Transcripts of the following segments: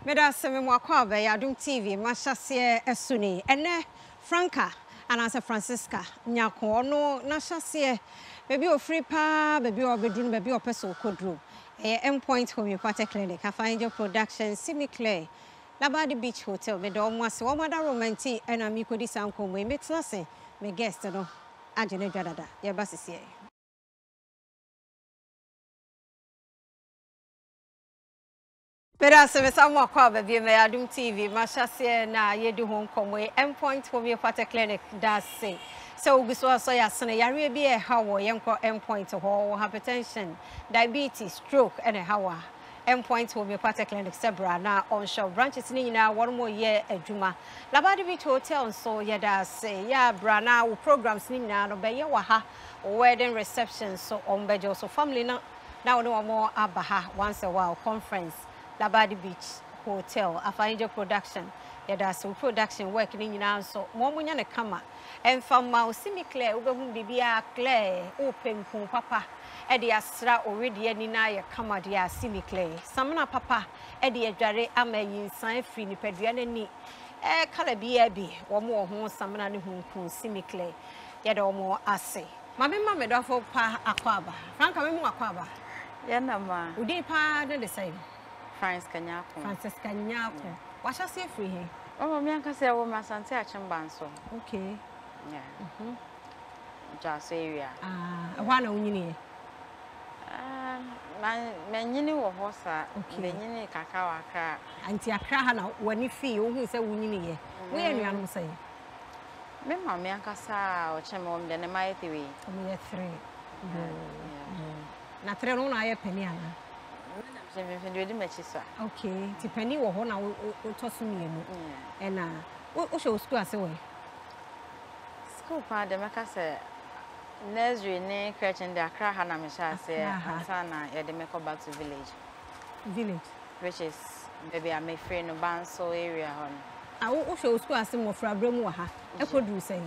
Meda seme mwakwa be AdomTV Mahyease esuni ene Franca anase Francisca Nyarko no na hyase bebi ofri pa bebi obedru bebi opeso kodru endpoint homeopathic clinic afanjo production simiclear Labadi Beach Hotel me do omwase wo mada romanti ena mi kodi sanko mo emetlase me guest no agene dwadada ye basisi Meda seme samwa kwa be me AdomTV Mahyease na yedi ho nkomwe endpoint homeopathic clinic da say so uguso so ya sene yare bi e hawo yenko endpoint ho hypertension diabetes stroke ene hawa endpoint homeopathic clinic sebra na onshore branches ni nyina won mo ye adwuma Labadi Beach Hotel so ye da say ya bra na wo programs ni nyina no be ye wa ha wedding reception so ombejo so family na wo no mo abaha once a while conference Labadi Beach Hotel afanjo production yada so production work ni nyina so mo munya ne kama emfama osimi clear obehu bibia clear opempu papa e de asra already ani na ye kama de asimi clear samna papa e de adware amayi nsan free ni padua nani kala bia bi wo mo ho samna ne hunku simi clear yada wo ase mame do afọ pa akwaba Franca me mu akwaba yana ma udi pa de the same Francisca Nyarko. What's your free here? Oh, me anka say wo ma sante achembanso. Okay. Yeah. Just area. Wa na unyini. Manyini wo hosa, manyini kaka waka. Anti akra ha na wani fi wo hu say unyini ye. Wo ye nuanu say. Me ma me anka sa o cheme wo me ne mai 3. Me 3. Na 3 no na ye pani ana. Okay, tipeni wo ho na wo toso mienu. Ena wo show school ase we. School pa de meka se nursery ne crèche in the Accra ha na me sha se asana ye de meko back to village. Which is maybe I may free no Banso area on. Wo show school ase mo fra bremu wa ha. E kodru say.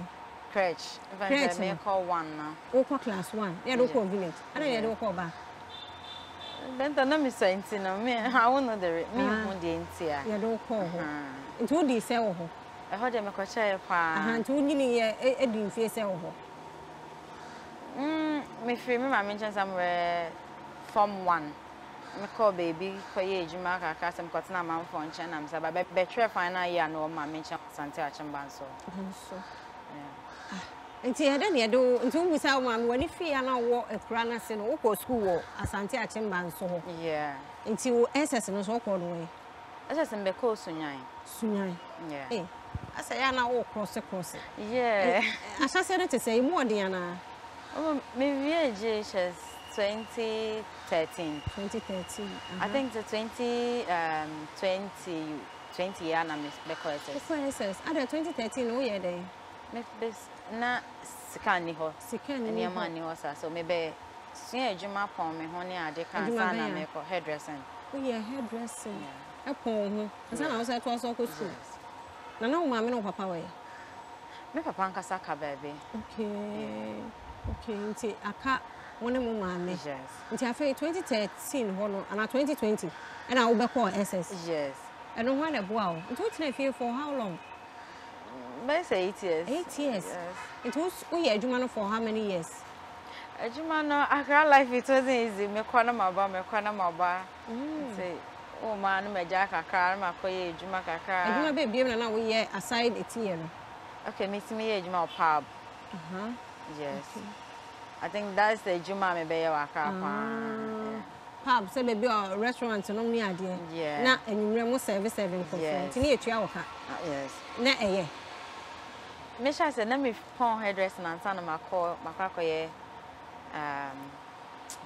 Crèche. Even me call 1 now. Wo class 1. Ye do call village. Ana ye do call back. Then the name is saying, no, me, I won't know the me who the intia. You don't call her. It would be sell her. I heard them a cocher, and to nearly a dream face sell her. Me free me, I mentioned somewhere Form 1. Me call baby, for ye, you mark a custom cotton amount for Chenam, but better final year, no, my mention Santa Chambanso. Nti ede ne do nti mu sa ma woni fi ya na wo ekura na se no wo ko school wo Asante Achemba nso ho yeah nti wo SS no so ko no SS mbe ko sunyan yeah asa ya na wo cross yeah asa se no te say mu ode ya na me VHS 2013 I think the 20 year na me ko SS ada 2013 wo ye dey na sikani ho sikani amani ho so maybe sin adwuma pon me ho ne ade kan sa na me ko hairdressing hairdressing e pon ho sa na wo say to so ko school na na wo ma me no papa we me papa nka saka baby okay nti aka woni mo ma me nti afa 2013 ho no na 2020 and I will be call SS and no one abo nti wo tena fie for how long? By say 8 years. 8 years. Yes. It was Ejumano for how many years? Ejumano, Accra life it wasn't easy. Me kwana maba. Say, oh man, me jack Accra, ma koye Ejuma kaka. Ejuma baby na we ye aside a year. Okay, me see me Ejuma pub. Yes. Okay. I think that's the Ejuma me be waka pub say baby or restaurant no me ade. Yeah. Na enyumre mo service for front. Ni etua woka. Yes. Na eye. Me sha say na me pon hairdressing and sana makoye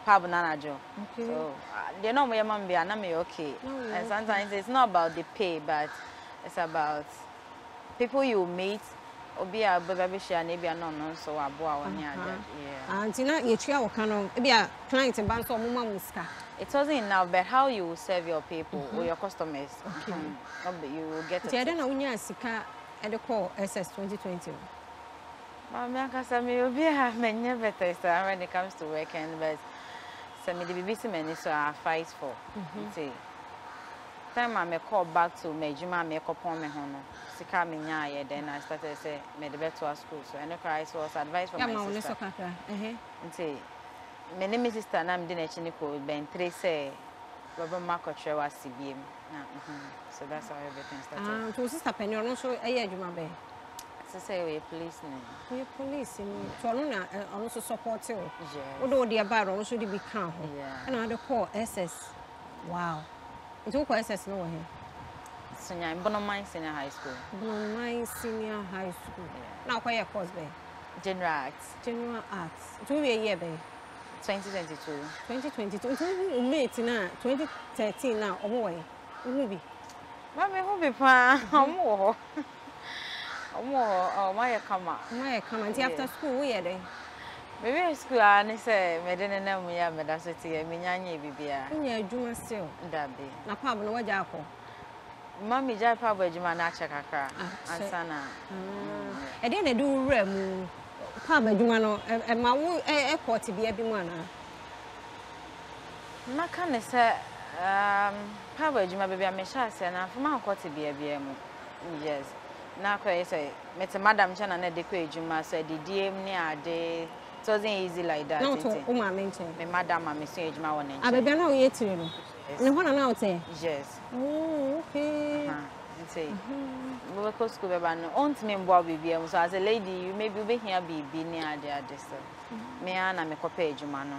pub nanajo. Okay. So they know me man be na me okay. And sometimes it's not about the pay but it's about people you meet obi a baby share na bia no so aboa woni ada. Yeah. Antina yetua woka no e bia client ban so mo muska. It wasn't enough but how you will serve your people or your customers. Okay. You will get it. Ti na unya sika and the call SS 2020. Mama kasa me obi a menye better when it comes to working but so me the BBC many so I fight for. See. time I call back to my juma me upon me hono. Sika me nya then I started say me the better school. So I know Christ was advice from my sister. Nti me name sister na me dey na chiniko ben 3 say Baba Makotre was CBM. So that's how everything started. To sister Penny also juma be. So say we police name. We police in so no also support you. Yes. Although they are also they be crown. Yeah. And I dey call SS. Wow. It will call SS no here. So I'm Bonomine Senior High School. Bonomine Senior High School. Yeah. Now quite your course be. General Arts. General Arts. It will be a year be. 2022. 2022. Mate na 2013 now. Omo way. Who be? Mama who be pa? Omo. Oh, my come. My come. And after school we there. Maybe school I say me dey na mu ya me da so tie me nyanye bibia. Nya adwuma still. Ndabe. Na pa no waja akọ. Mami jai pa adwuma na acha kakra. Ansana. E dey na do wura mu. Pa adwuma no e ma wo airport bia bi mu ana. Maka ne say pa adwuma bibia me sha ase na afuma airport bia mu. Yes. Na kwa say mete madam chana na de kwa adwuma so de diem ni ade. It wasn't easy like that. No, to Uma mention. My madam and Miss Ejma one. I be now yet to you. No one now say. Yes. Oh, okay. Say. We go school be ban. Aunt me mbo bibi so as a lady you maybe be here bibi ni ade so. Me ana me kopa ejuma no.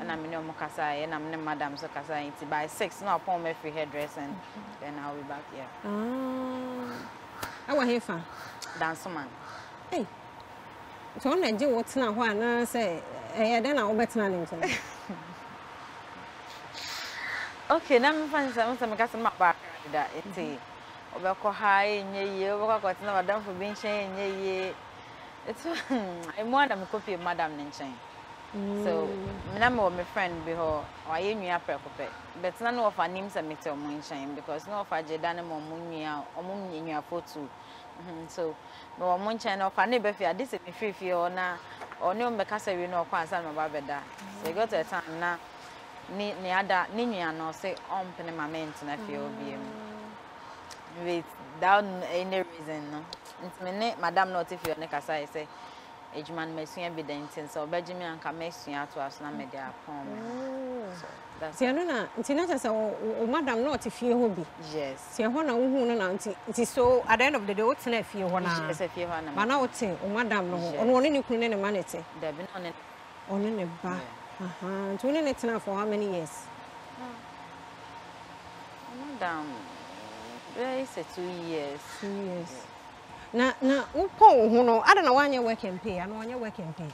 Na me no mo kasa e na me madam so kasa nti by 6 na upon me free hairdressing. Then I'll be back here. I wa hefa. Dance man. Hey. So na je what na ho ana say den na wo betena ne nchen. Okay, na me fan say me kasa mapa da eti obekọ ha enye ye obekọ kwati na madam for bin chen enye ye. It's I more than me copy madam ne nchen. So me na me my friend be ho o aye nua prekope. But na no of anim say me tell mo nchen because no of aje da ne mo nua nua photo. So me wo nchen na of na be fi ade se me free o na oni o me kasa wi no kwa ansa me ba beda. So you got to a time na ni ada ni nua no say on pene moment na fi obi without any reason no. Nti me madam not if you ne kasa I say ejman mesua evidence so obejimi anka mesua to as na me dey upon me. So that's ti anu na nti na say o madam not fie ho bi. Yes. Ti ho na hu no na nti so at the end of the day o tena fie ho na. Yes, fie ho na. Ba na o te o madam no ho. Ono ne kunu ne manete. There be no ono ne ba. Nti one ne tena for how many years? Madam very say 2 years. 2 years. Na upo hu no ada na wanye work and pay ana wanye work and pay.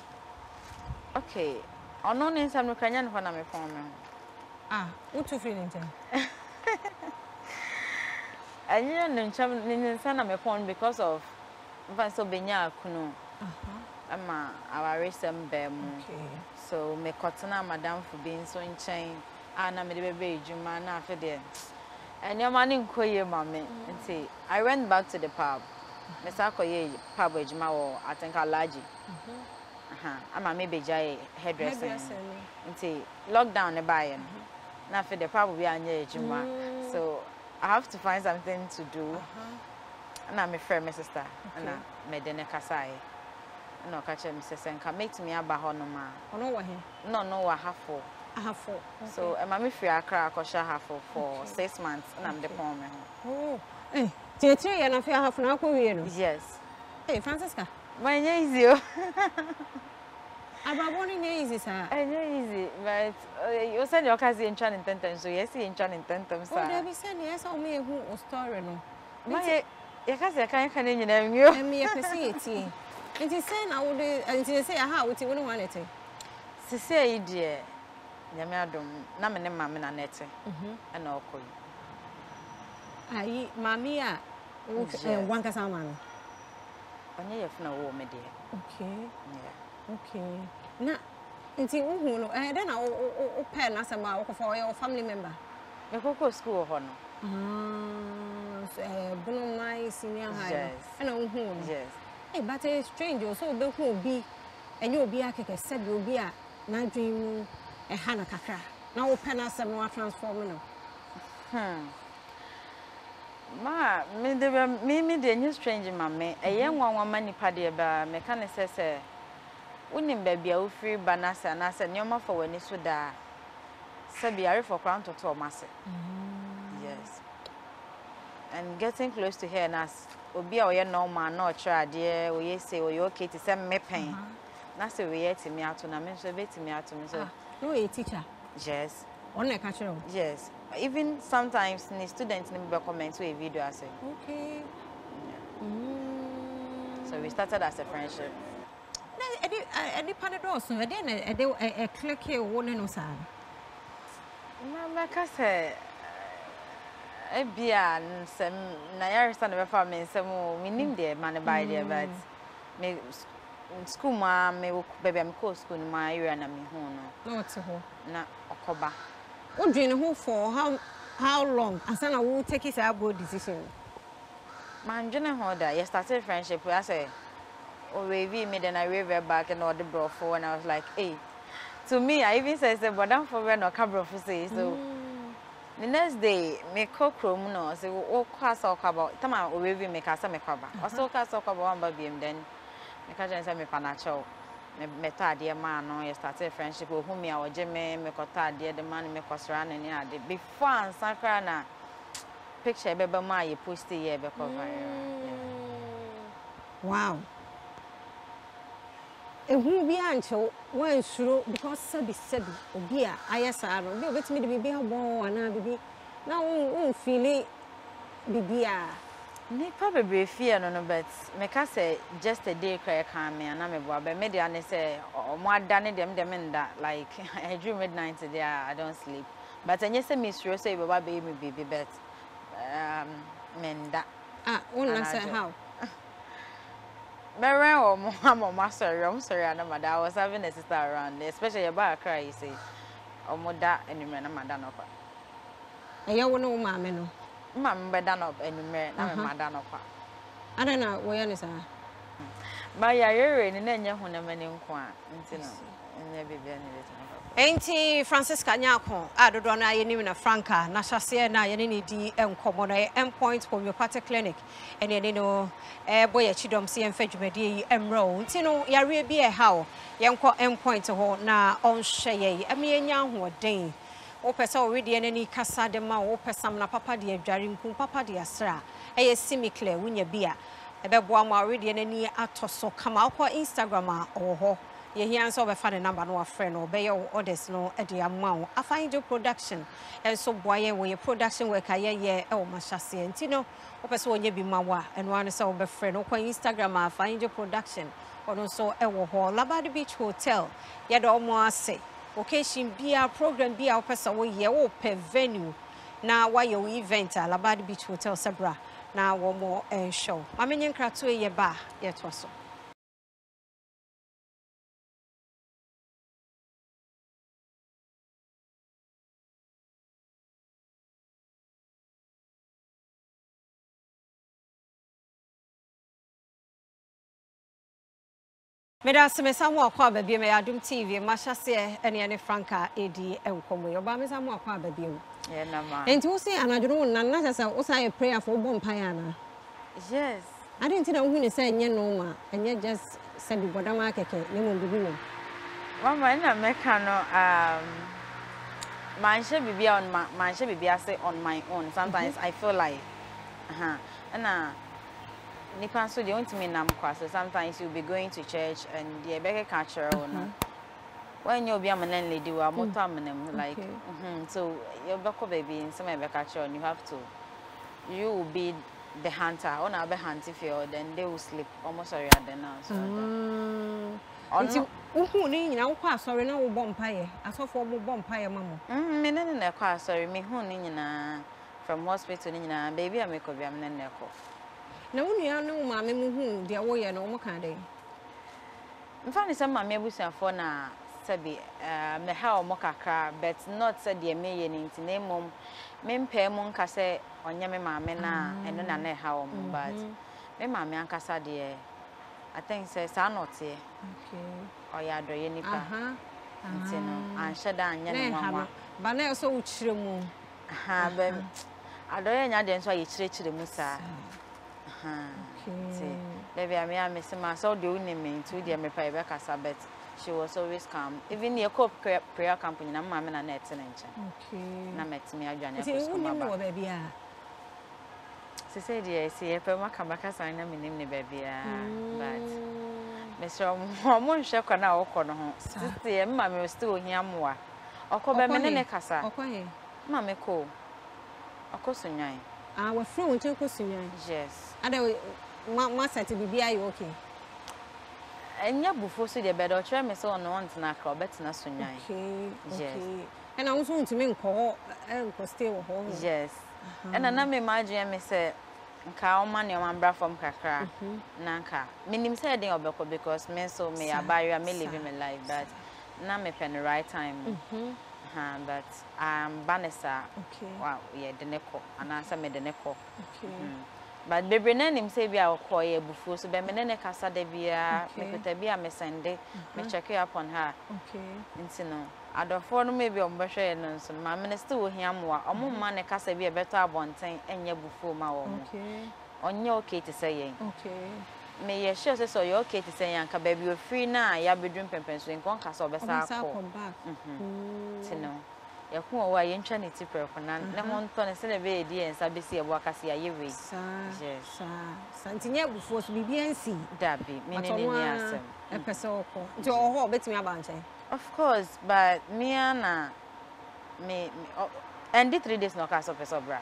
Okay. Ono ne nsam no kranya ne ho na me pon me. Utu free nten. Anya no ncham ne nsam na me pon because of mfa so benya akunu. Ama our resem be mu. Okay. So me kotena madam for being so nchen ana me de bebe ejuma na afa de. And your man in Koye Mammy. And say, I went back to the pub. Mr. Koye pub with Jima, I think I'll large. I'm a maybe jay hairdressing. And say, lockdown the buy. Now for the pub, we are near Jima. So I have to find something to do. And I'm a friend, my sister. And I made the Kasai. No, catch him, Mrs. Senka, make me a bahonoma. No, I have 4. I have 4. Okay. So, I'm free a crack or share for 6 months, and I'm the poor man. Oh, eh, Tietri, and I feel half an hour. Yes. Hey, Francisca. My name is you. I'm born in easy, sir. I know easy, but you said your cousin in Chan in Tenton, so yes, in Chan in Tenton, sir. Oh, we said yes, only a who was story. No, your cousin can't name you. And me a facility. It is saying I would, and to say how would you want it? To say, dear. Adom na me ne mama na nete na okoyi ayi mami a one kasa man onye ye funa wo me de. Okay. Yeah. Okay. Na nti uhu no den na o pair na sama o for your family member me koko school ho no Bonomine Senior High. Yes. And uhu no. Yes. Hey, but it's strange so be hu obi enye obi akeke sabi obi a na dream e hana kakra na wo pe na asem no transform no Ma, me the new strange mamma, a young one money paddy ba, mechanic says, winning baby, a free banasa, and I said, Yoma for when it's with that. Sabiari for crown to Thomas. Yes. And getting close to her, and as Obi or no man, not try, dear, we say, or you okay to send me pain. That's a way to me out to me, so bit me out to me. So, no, a teacher. Yes. On a catcher. Yes. Even sometimes the students never comment to a video. I say, okay. So we started as a friendship. Any panadol, so then a click here, one and no sign. My cousin, a beer and some Nyarko son of a family, some we named the man by there, but me school, ma, me baby, I'm close school, my area, and I'm home. No, it's a hole. Na Okoba. What do you know for how long? As I will take his good decision. Man, you know how that you started friendship. I say, oh, we made and I wave back and all the bro for, and I was like, hey. To me, I even said, but I'm for when no cabro for say so. The next day, me cook room no, say, oh, class talk about. Tama we make us a make up. Also, class talk about one baby, and then me can't say me panacho. Me thought dear man, no, you started friendship with whom I was Jimmy, me got dear the man, me was running here. Before and Sakrana picture, baby, my you pushed the year because wow. Who be until one sure because Sabi Obia, ISR, be with me to be a ball and I be now feel it be me probably fear no but me can say just a day cry calm me and I'm a boy but me dey say or more than them in that like I dream midnight today I don't sleep but I just say me sure say baby baby but men that one say how Mary or Mama sorry I'm sorry and I was having a sister around especially about cry you say or more that and you man madam up I no mamma no Mam bedan up anywhere, na me madan up. I don't know where is that. But ya yere ni na nya honamani nko a nti no nya bibia ni letimo. Enti Francisca Nyarko adodo na ye nim na Franca na hyase na ye ne di enkomo na endpoint homeopathic clinic ene ne no boy chidom se enfadwumade yi emro nti no yare bi e ha o ye nko endpoint ho na onhwe ye amienya hoden o pesa o ready any kasa de ma o pesa na papa de adware nku papa de asra eye simicler wunya bia ebebo am already any atoso kama akwa Instagram a ho ye hian so be fa the number no afre no be your orders no e de amount afanjo production and so boye we production work aye e o Mahyease ntino o pesa onye bi mawa eno an so be frɛ no kwa Instagram afanjo production ono so e wo ho Labadi Beach Hotel ye do mo ase occasion bia program bia opesa wo ye wo pe venue na wa yo event at Labadi Beach Hotel Sabra na wo mo show mamenye nkrato ye ba ye to so Meda se mesamu akwa babie me AdomTV Mahyease ene Franca edi enkomo yo ba mesamu akwa babie mu ye na ma enti wo se anadwo na na sesa wo say prayer for bo mpa ya na yes I didn't know who say enye no ma enye just said bodama keke ne mo bibi no mama na meka no manhye bibia on manhye bibia say on my own sometimes I feel like and Nipan so they want me nam kwa so sometimes you'll be going to church and the beke culture or no. When you'll be a man lady or motor man like so your beko baby in some beke culture and you will be the hunter on our hunting field then they will sleep almost already now so who ni nyina kwa sorry na wo bompaye asofo mo bompaye mamo me ne na kwa sorry me hu ni nyina from hospital ni nyina baby ameko bia me ne ko na wonu no ma me hu de wo ye no mo kan dey mfa ni say ma me abusuafo na sabi me ha o mo kakra but not say de me ye ni nti mom me mpa mu nka say onye me ma me na eno na na ha o mo but me ma me ankasa de I think say sa not here okay oya do ye nipa nti no anhye da anya ne mama ba na so wo chire mu be Adoye nya den so ye chire musa. Okay. Baby, I mean, I say so do you name to the me pay back bet. She was always calm. Even the prayer company, na mama na net okay. Na met me adwane ko kuma ba. Baby ah. She said yes, see pe ma come back assign na me name ne baby ah. But Mr. Mo hwe kwa na okọ no ho. Sister mama me still hia moa. Okọ be me ne kasa. Okọ he. Mama ko. Okọ sunyan. Ah, we free won ko sunyan. Yes. Ada ma set bibia you okay. Enya bufo so de bedo try me so no want na akra betina sunyan. Okay. Yes. Okay. And I also want to me nko stay wo ho. Yes. And na me imagine me say nka o ma ne o ma bra from kakra na nka minim say den obeko because me so me abaya me living my life but na me pen the right time. But Banessa. Okay. Wow, yeah, the neko and answer me the neko. Okay. But baby nanim say be our call before so be me ne kasa de bia me pete bia me sende me check up on her. Okay. Ntino adofo no maybe on behwe no so ma minister wo hia moa omo ma ne kasa bia beto abonten enye before ma wo mo. Okay. Onye okay to say yen. Okay. Me ye sure say so you okay to say yen ka baby we free na ya bedroom pempen so nkon kasa obesa ko. Ntino ya ku wa ye ntwa ne tipre ko na ne ho nto ne se le be edi en sa be si ebo akase ya ye we. Yes. Sa ntinye bufo so bibia nsi dabi me ne ni asem e pese okọ nti oho betimi abanche. Of course, but me and me and the 3 days no cast of a bra.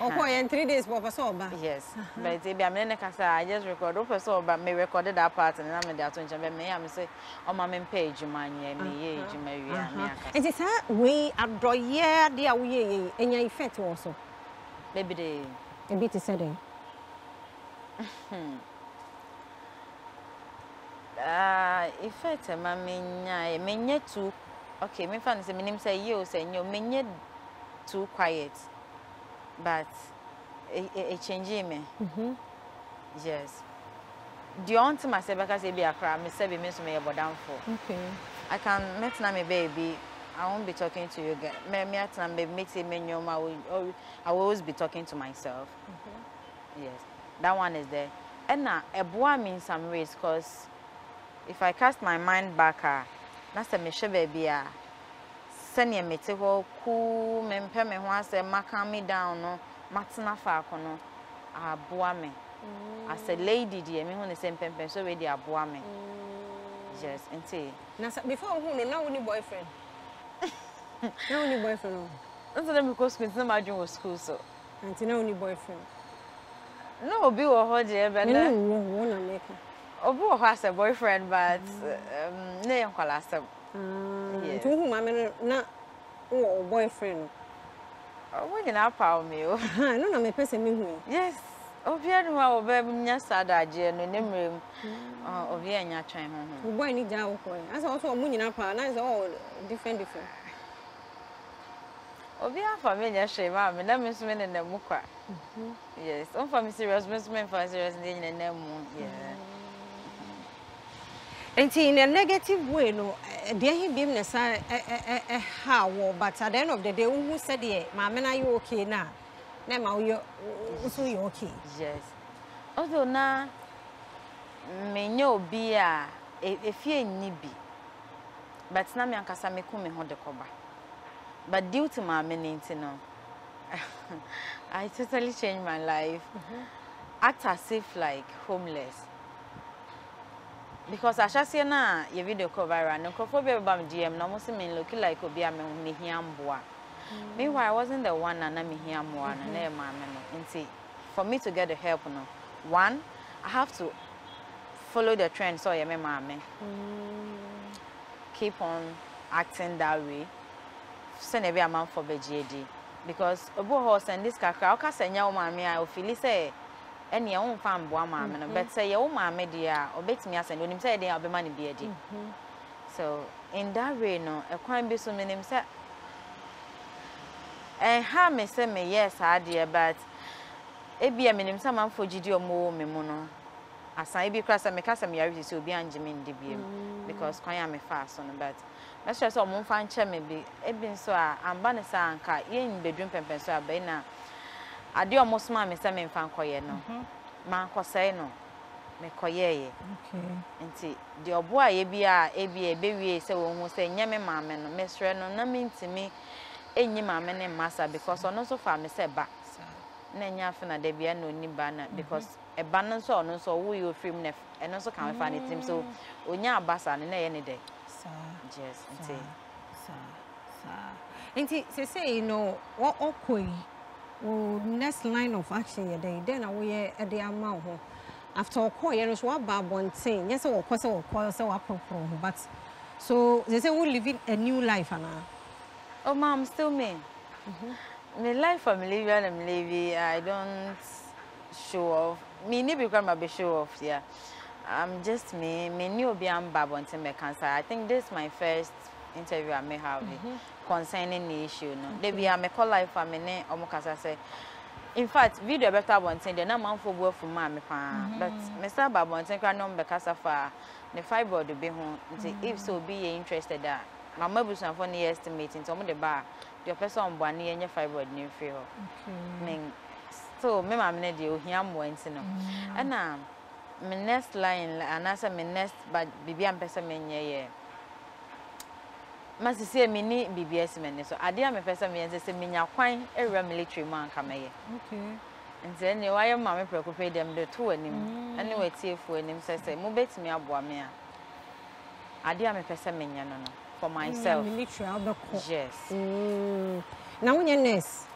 Okay, and 3 days for sober. Yes, but if I'm in a casa, I just record over so, but me recorded that part and I'm in the attention. But me, I'm say, oh, my main page, man, me, age, Mary, and it's a way at draw, yeah, dear, we and your effect also. Maybe they a bit is setting. Effect, mammy, me too. Okay, me fancy me name say you say you me too quiet, but a changing me. Yes. Do you want to myself because it be a crime? Me say be me about down for. Okay. I can meet na me baby. I won't be talking to you again. Me at na baby meet me I will always be talking to myself. Yes, that one is there. And now a boy means some ways because. If I cast my mind back, that's a Michelle baby. Send ye me to ho cool, me pay me once a calm me down, no, Matsina Falcono, a boame. As a lady, dear, me on the same pen, so ready a boame. Yes, and say, before who no any boyfriend. No any boyfriend. That's them because we no margin was school, so. And no any boyfriend. No, be or hold you, but no, wanna make it. Obo has a boyfriend, but name Colasem. Yes, whom I mean, not boyfriend. Oh, when you're not power me, I don't know, my person. Yes, Obian, well, baby, yes, I died, and the name room of Vienna chime home. Why need that? As also a moon up, and that's all different. Obia familiar shame, I'm a men in the Muka. Yes, on for me serious men for serious in the name. Yeah. And in a negative way, no, there he being a how, but at the end of the day, who said, yeah, Mamma, are you okay now? Now you also you okay? Yes. Although now, may no be a fear nibi, but Snammy and Casame come hold the cover. But due to my meaning, no, I totally changed my life. Act as if like homeless. Because I shall say na your video cover and Nkophobia about GM no most men looking like Obia me hiamboa. Meanwhile, I wasn't the one and I'm hiamboa and my for me to get the help no. One, I have to follow the trend so you mammy. Keep on acting that way. Send every amount for BGD. Because Obo horse and this car, I'll cast a young mammy, I will feel say. And your own farm, mamma, but say your own mamma, dear, or bet me as and when him say they have the money beardy. So, in that way, no, a crime be so many say, and how may say me, yes, I dear, but it be a minimum someone for GD or more, me mono. As I be cross and make us a marriage to be Anjamin DB because I am a fast on, but Let's just say I'm fan chair maybe. Eben so I'm banisa anka. Ye in bedroom pempen so abe na. Adi almost ma me say me fan koye no. Ma ko say no. Me koye ye. Okay. Nti the obo ye bia ebewie say wo hu say nya me maame no. Me sre no na me ntimi enyi maame ne massa because ono so fa me say ba. Na nya afa na de bia no ni ba na because e ba no so ono so wo yo film nef. Eno so kan fa ne tim so onya abasa ne na ye ne de. Yes, Inti say no what okoi next line of action ye day then we e dey ama ho after okoi you know so ba bonten yes we call say we apropro but so they say we living a new life ana oh mom still me me life I'm living I don't show off me need become a show off yeah. I'm just me new be am babonte me cancer. I think this is my first interview I may have concerning the issue no. They be am call life for me ne omukasa say. In fact, video better bonte the na man for work for ma me pa. But me say babonte kwa no be kasa fa the fibroid be ho. If so be interested that mama busan for the estimate into omo the bar the person bo ane yenye fibroid ni free ho. Okay. So me ma me ne de ohia mo enti no. And my next line and answer my next but bibi am person menye ye masisi me ni BBS men so ade am person me say menya kwan ewura military man kamaye okay nze ne waye ma me preoccupy dem de to anim ane watiefu anim say mo betimi aboa me a ade am person menye no for myself military abeko yes na wonye nurse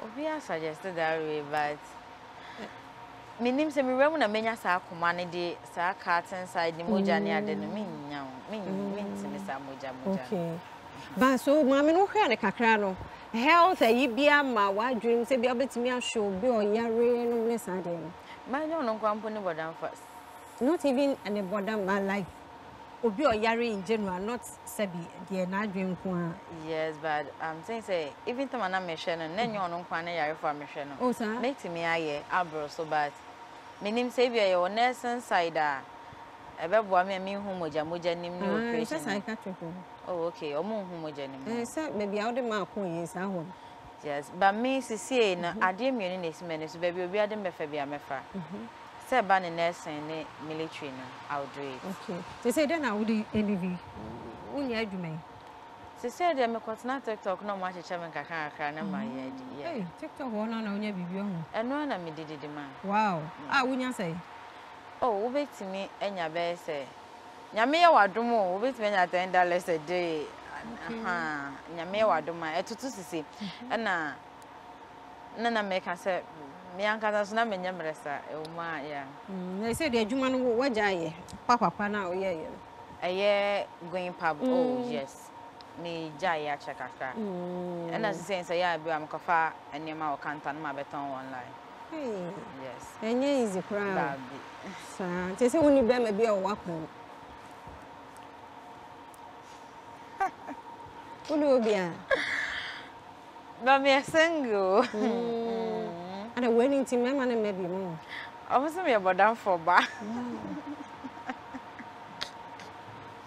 obi a suggested that way but minim se mi remu na menya sa akoma ne de sa cat inside the moja ne ade no menya ntimi sa moja okay ba so ma me no hwe ne kakra no health ayi bia ma wa dream se bia betimi a show bi o yare no ne sa de no ma nyo no kwampo ni bodam first not even an bodam but like obi o yare in general not sabi the na dream ko yes but I'm saying say even to na me hwe no na nyo no kwa ne yare for me hwe no oh sir make me aye abro so but minim say bia your nurse inside ebeboa me hu moja nim ni operation psychiatric oh okay omo hu moja nim sir maybe how the man ko yes ahon yes but me see na ade mienu na esimene so baby obi ade mefa bia mefa say ba ne nurse ne military no I'll do it okay they say then I would NV unya adwuma they say they me kwatna TikTok no ma cheche me kakra na ma ye di yeah TikTok wona na unya bibi ho eno na me didi man wow unya say oh obetimi enya be say nyame ye wadom o obetimi enya $10 a day nyame ye wadom etutu sisi na make say me anka so na me nyamresa ma yeah they say the adwuma no waja ye papa na oye ye going pub oh yes me jai ya chekaka and as saying say ya bi am kofa enema o kanta na ma beton online yes enye easy crowd sa te say woni be ma bi o wakon woni obia ba me single ana winning team mema na maybe mo obviously me bodam for ba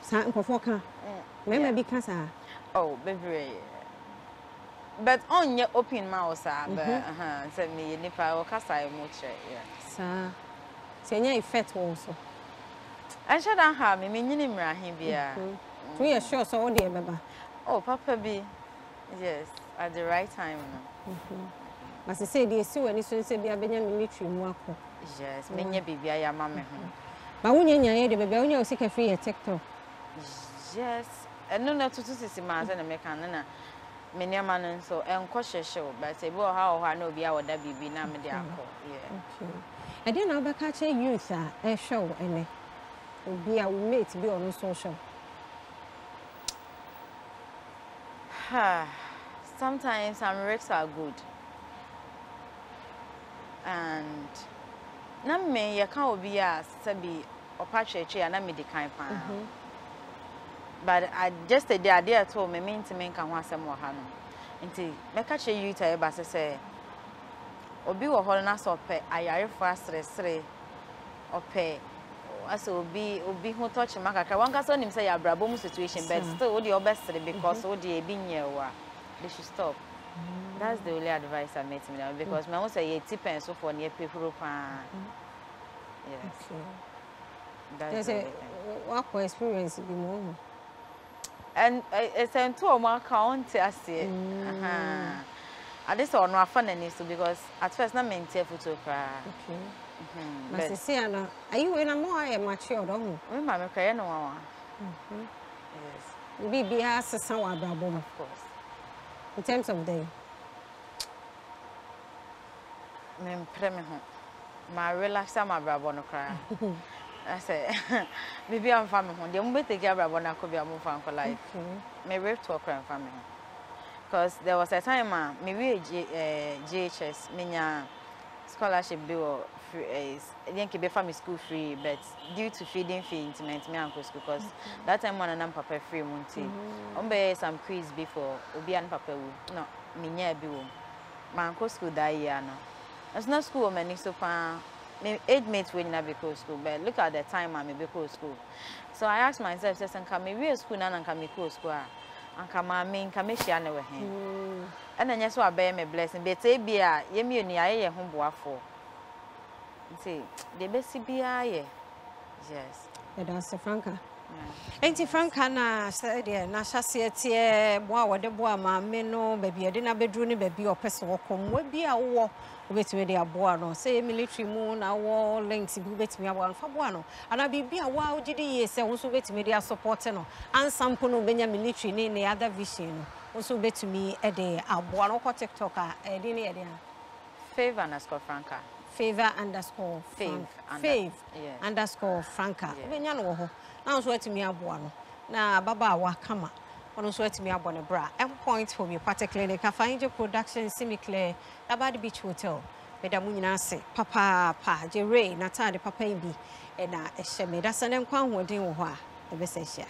sa nkofo kan mema bi kan sa oh baby but on your open mouth but say me nipa o kasa e mo che yeah sa senya effect also I should have me nyini mra he bia we are sure so dey beba oh papa bi yes at the right time but say dey si wani so say bia benya military mu akọ yes menya bibia ya ma me ho ba wonya nyaye de beba wonya osika free ya TikTok yes eno na tutu sisi ma say na me kan na me niam no so enko hyehye but e bi o ha na obi a woda bibi na me de akọ yeah okay e dey na obeka che youth a show ene obi a mate bi on social sometimes some risks are good and na me ye kan obi a sabi opa church na me de kan pa but I just a day at home me mean to me kan ho asem wo ha no nti me ka che youth a ba se obi wo ho na so pe ayare fo asresre ope as obi who touch makaka. One person him say ya brabom situation, but still what the best because what the being here they should stop. That's the only advice I made to me now because my own say ye tip and so for near people. Yes. There's a work experience in more. And it's a 2 more count I see. I just saw no fun and so because at first not maintain photo cry. Okay. Mahyease, are you in a more mature don't you? My cry no. Yes. Be has a sour brabom, of course. In terms of day. My relax my brabon cry. I say, maybe I'm family home. The moment they get brabon, I could be a move for life. May rape to a crime family. Because there was a time, maybe GHS, minya scholarship bill didn't keep family school free, but due to feeding fee intimate me uncle school because that time one and papa free munti. Some quiz before Obi and Papa no minya bill. My uncle school that year no. It's not school many so far. My 8 mates will not be close school, but look at the time I'm be close school. So I asked myself, "Says and come me school now and come me close school." And come on, me come share with him. And then yes, I bear me blessing. But say be a yemi ni aye home boafo. See, the best be aye. Yes. That's Franca. Enti Franca na said na shasiete boa wode boa ma me no baby e de na bedru ni baby opese wokom we bia wo obetime de aboa no say military mu na wo links bi betime aboa no fa boa no ana bibia wa ogide ye se wo so betime de support no ansampo no benya military ni ne other vision no wo so betime e de aboa no ko TikTok a e de ne e de Favor_Franca. Favor_Franca. Obenya no wo ho na so atime aboa no na baba wa kama ono so atime abone bra point for me particularly ka find production simiclear about beach hotel beda mu nyina ase papa pa jere na tade papa bi e na ehye me da sanem kwa hoden wo ho a e be se hia